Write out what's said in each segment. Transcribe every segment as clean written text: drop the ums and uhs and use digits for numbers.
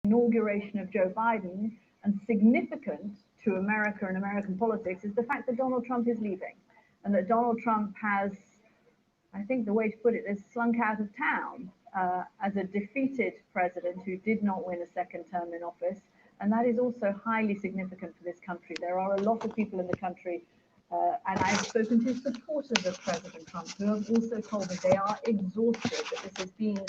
inauguration of Joe Biden, and significant to America and American politics, is the fact that Donald Trump is leaving, and that Donald Trump has, I think the way to put it is, slunk out of town as a defeated president who did not win a second term in office. And that is also highly significant for this country. There are a lot of people in the country, and I've spoken to supporters of President Trump, who have also told me they are exhausted, that this has been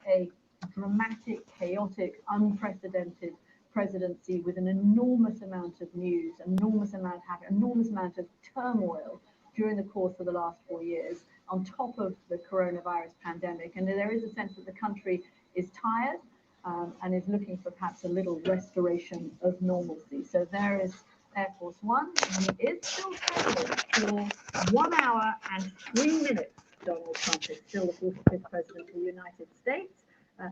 a dramatic, chaotic, unprecedented presidency with an enormous amount of news, enormous amount of turmoil during the course of the last 4 years, on top of the coronavirus pandemic. And there is a sense that the country is tired and is looking for perhaps a little restoration of normalcy. So there is Air Force One, and he is still president for 1 hour and 3 minutes. Donald Trump is still the 45th president of the United States.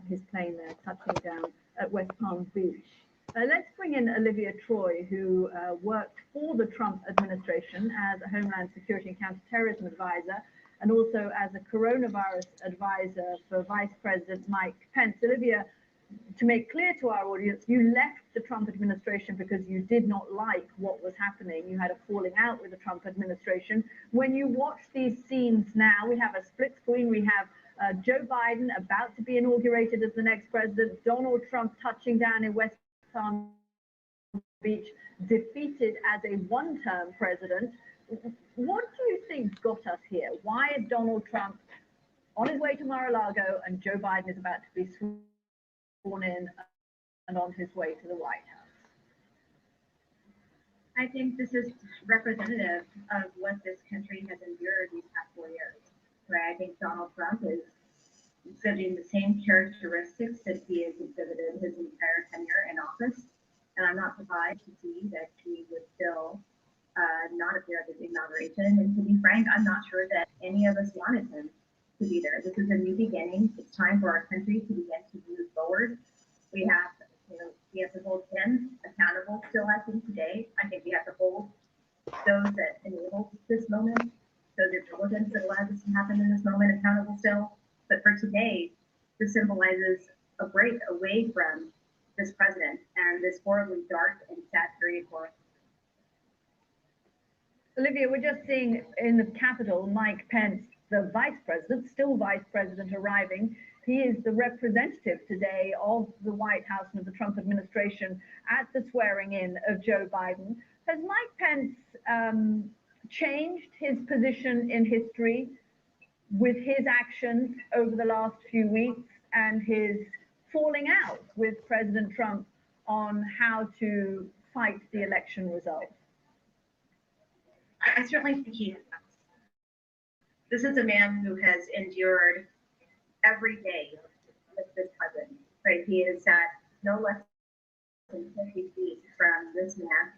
His plane there touching down at West Palm Beach. Let's bring in Olivia Troy, who worked for the Trump administration as a Homeland Security and Counterterrorism advisor, and also as a coronavirus advisor for Vice President Mike Pence. Olivia, to make clear to our audience, you left the Trump administration because you did not like what was happening. You had a falling out with the Trump administration. When you watch these scenes now, we have a split screen. We have Joe Biden about to be inaugurated as the next president, Donald Trump touching down in West Palm Beach, defeated as a one-term president. What do you think got us here? Why is Donald Trump on his way to Mar-a-Lago and Joe Biden is about to be sworn in and on his way to the White House? I think this is representative of what this country has endured these past 4 years. Right? I think Donald Trump is exhibiting the same characteristics that he has exhibited his entire tenure in office. And I'm not surprised to see that he would still not appear at the inauguration. And to be frank, I'm not sure that any of us wanted him to be there. This is a new beginning. It's time for our country to begin to move forward. We have to hold him accountable still, I think, today. I think we have to hold those that enabled this moment, those intelligence that allowed this to happen in this moment, accountable still. But for today, this symbolizes a break away from this president and this horribly dark and sad period for us. Olivia, we're just seeing in the Capitol, Mike Pence, the vice president, still vice president, arriving. He is the representative today of the White House and of the Trump administration at the swearing in of Joe Biden. Has Mike Pence changed his position in history with his actions over the last few weeks and his falling out with President Trump on how to fight the election result? I certainly think he has. This is a man who has endured every day with this president, right? He is at no less than 50 feet from this man.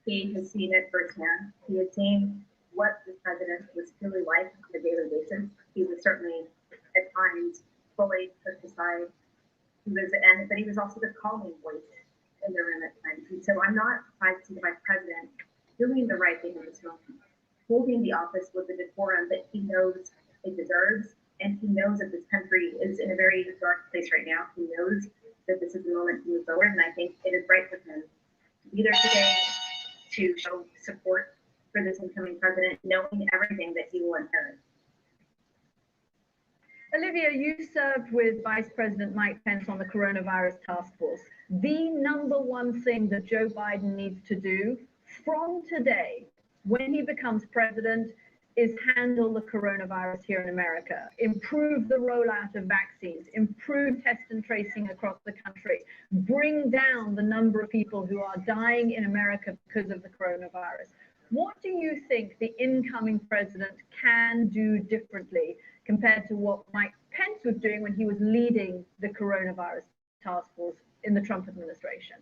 He has seen it firsthand. He has seen what this president was truly like on a daily basis. He was certainly at times fully pushed aside. But he was also the calming voice in the room at times. And so I'm not surprised to see the vice president doing the right thing in this moment, holding the office with the decorum that he knows it deserves. And he knows that this country is in a very dark place right now. He knows that this is the moment to move forward. And I think it is right for him to be there today to show support for this incoming president, knowing everything that he will inherit. Olivia, you served with Vice President Mike Pence on the coronavirus task force. The number one thing that Joe Biden needs to do from today, when he becomes president, is handle the coronavirus here in America, improve the rollout of vaccines, improve test and tracing across the country, bring down the number of people who are dying in America because of the coronavirus. What do you think the incoming president can do differently compared to what Mike Pence was doing when he was leading the coronavirus task force in the Trump administration?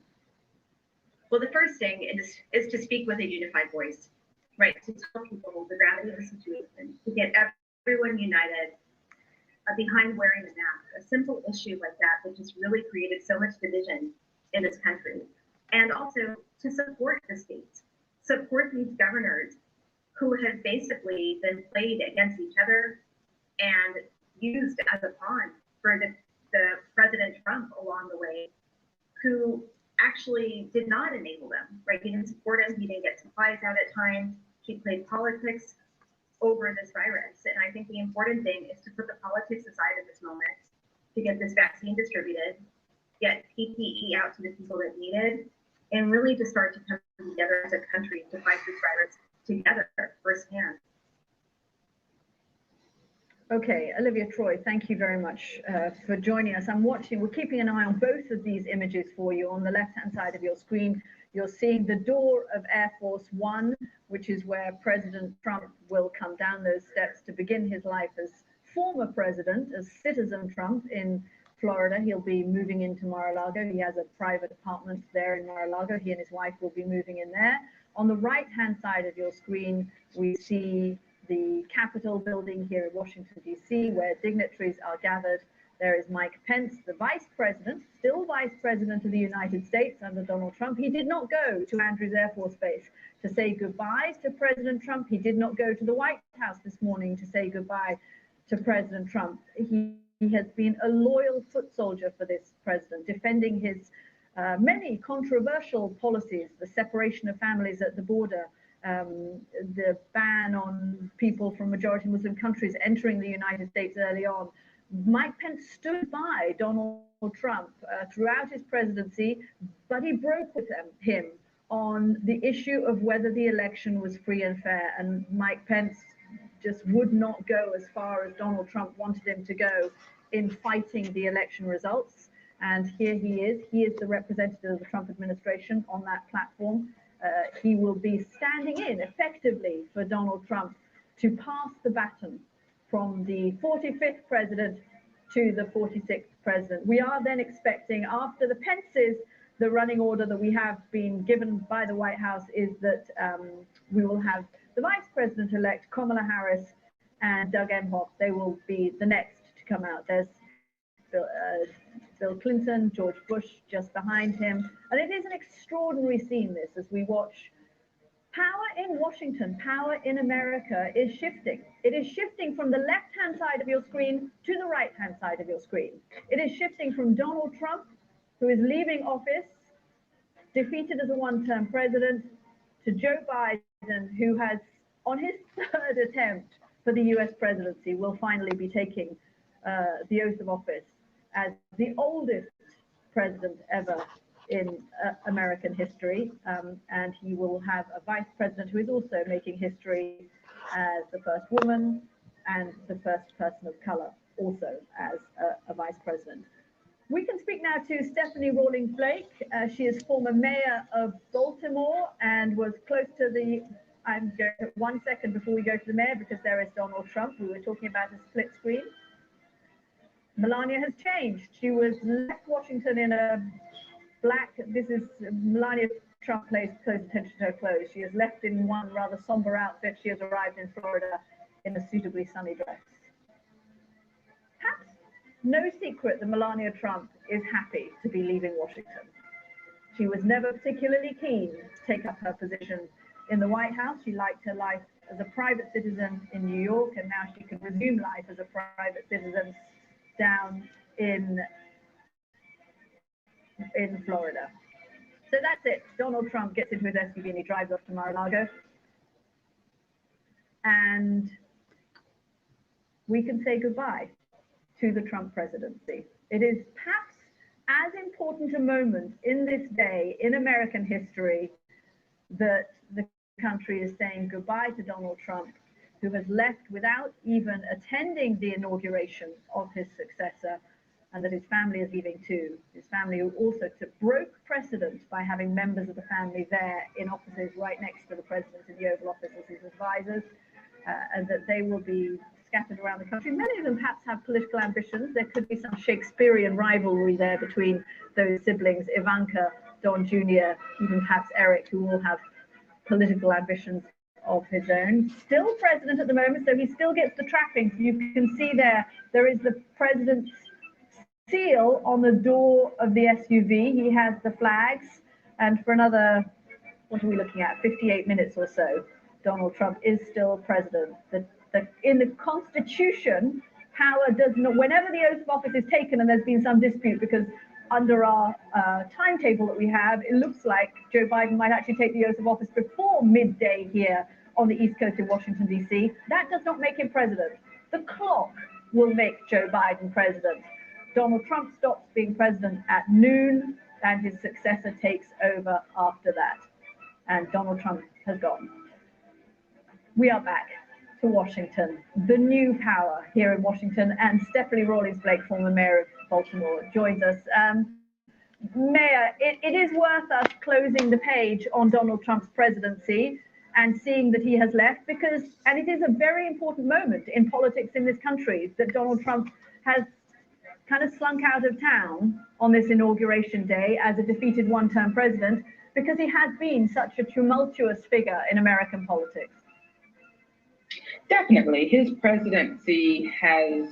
Well, the first thing is to speak with a unified voice, right? To tell people the gravity of the situation, to get everyone united behind wearing a mask. A simple issue like that just really created so much division in this country. And also to support the states, support these governors who have basically been played against each other and used as a pawn for the President Trump along the way, who actually did not enable them, right? He didn't support him. He didn't get supplies out at times. He played politics over this virus. And I think the important thing is to put the politics aside at this moment, to get this vaccine distributed, get PPE out to the people that need it, and really to start to come together as a country to fight this virus together firsthand. Okay, Olivia Troy, thank you very much for joining us. We're keeping an eye on both of these images for you. On the left-hand side of your screen, you're seeing the door of Air Force One, which is where President Trump will come down those steps to begin his life as former president, as citizen Trump in Florida. He'll be moving into Mar-a-Lago. He has a private apartment there in Mar-a-Lago. He and his wife will be moving in there. On the right-hand side of your screen, we see the Capitol building here in Washington, D.C., where dignitaries are gathered. There is Mike Pence, the vice president, still vice president of the United States under Donald Trump. He did not go to Andrews Air Force Base to say goodbye to President Trump. He did not go to the White House this morning to say goodbye to President Trump. He has been a loyal foot soldier for this president, defending his many controversial policies, the separation of families at the border, the ban on people from majority Muslim countries entering the United States early on. Mike Pence stood by Donald Trump throughout his presidency, but he broke with him on the issue of whether the election was free and fair. And Mike Pence just would not go as far as Donald Trump wanted him to go in fighting the election results. And here he is. He is the representative of the Trump administration on that platform. He will be standing in effectively for Donald Trump to pass the baton from the 45th president to the 46th president. We are then expecting, after the Pences, the running order that we have been given by the White House is that we will have the vice president-elect Kamala Harris and Doug Emhoff. They will be the next to come out. There's Bill Clinton, George Bush just behind him. And it is an extraordinary scene, this, as we watch power in Washington, power in America is shifting. It is shifting from the left-hand side of your screen to the right-hand side of your screen. It is shifting from Donald Trump, who is leaving office, defeated as a one-term president, to Joe Biden, who has, on his third attempt for the US presidency, will finally be taking the oath of office as the oldest president ever in American history, and he will have a vice president who is also making history as the first woman and the first person of color also as a vice president. We can speak now to Stephanie Rawling Flake. She is former mayor of Baltimore and was close to the, I'm going to, 1 second before we go to the mayor, because there is Donald Trump. We were talking about a split screen. Melania has changed. She was left Washington in a black, this is Melania Trump pays close attention to her clothes. She has left in one rather somber outfit. She has arrived in Florida in a suitably sunny dress. Perhaps no secret that Melania Trump is happy to be leaving Washington. She was never particularly keen to take up her position in the White House. She liked her life as a private citizen in New York, and now she can resume life as a private citizen down in Florida. So that's it. Donald Trump gets into his SUV and he drives off to Mar-a-Lago. And we can say goodbye to the Trump presidency. It is perhaps as important a moment in this day in American history that the country is saying goodbye to Donald Trump, who has left without even attending the inauguration of his successor, and that his family is leaving too. His family also broke precedent by having members of the family there in offices right next to the president in the Oval Office as his advisors, and that they will be scattered around the country. Many of them perhaps have political ambitions. There could be some Shakespearean rivalry there between those siblings, Ivanka, Don Jr., even perhaps Eric, who all have political ambitions of his own. Still president at the moment, so he still gets the trappings. You can see there is the president's seal on the door of the SUV. He has the flags, and for another, what are we looking at, 58 minutes or so, Donald Trump is still president. In the Constitution, power does not, whenever the oath of office is taken and there's been some dispute, because under our timetable that we have, it looks like Joe Biden might actually take the oath of office before midday here on the East Coast of Washington, D.C. That does not make him president. The clock will make Joe Biden president. Donald Trump stops being president at noon, and his successor takes over after that. And Donald Trump has gone. We are back to Washington, the new power here in Washington, and Stephanie Rawlings-Blake, former mayor of Baltimore, joins us. Mayor, it is worth us closing the page on Donald Trump's presidency and seeing that he has left, and it is a very important moment in politics in this country that Donald Trump has kind of slunk out of town on this inauguration day as a defeated one-term president, because he has been such a tumultuous figure in American politics. Definitely. His presidency has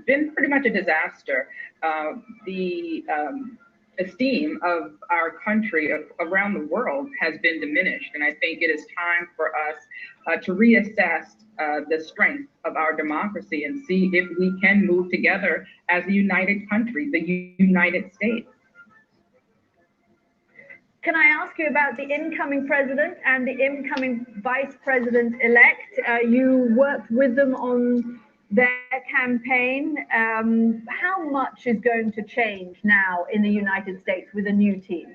been pretty much a disaster. The esteem of our country around the world has been diminished. And I think it is time for us to reassess the strength of our democracy and see if we can move together as a united country, the United States. Can I ask you about the incoming president and the incoming vice president-elect? You worked with them on their campaign. How much is going to change now in the United States with a new team?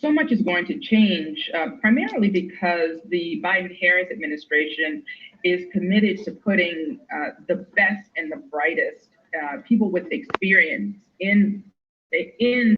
So much is going to change, primarily because the Biden-Harris administration is committed to putting the best and the brightest people with experience in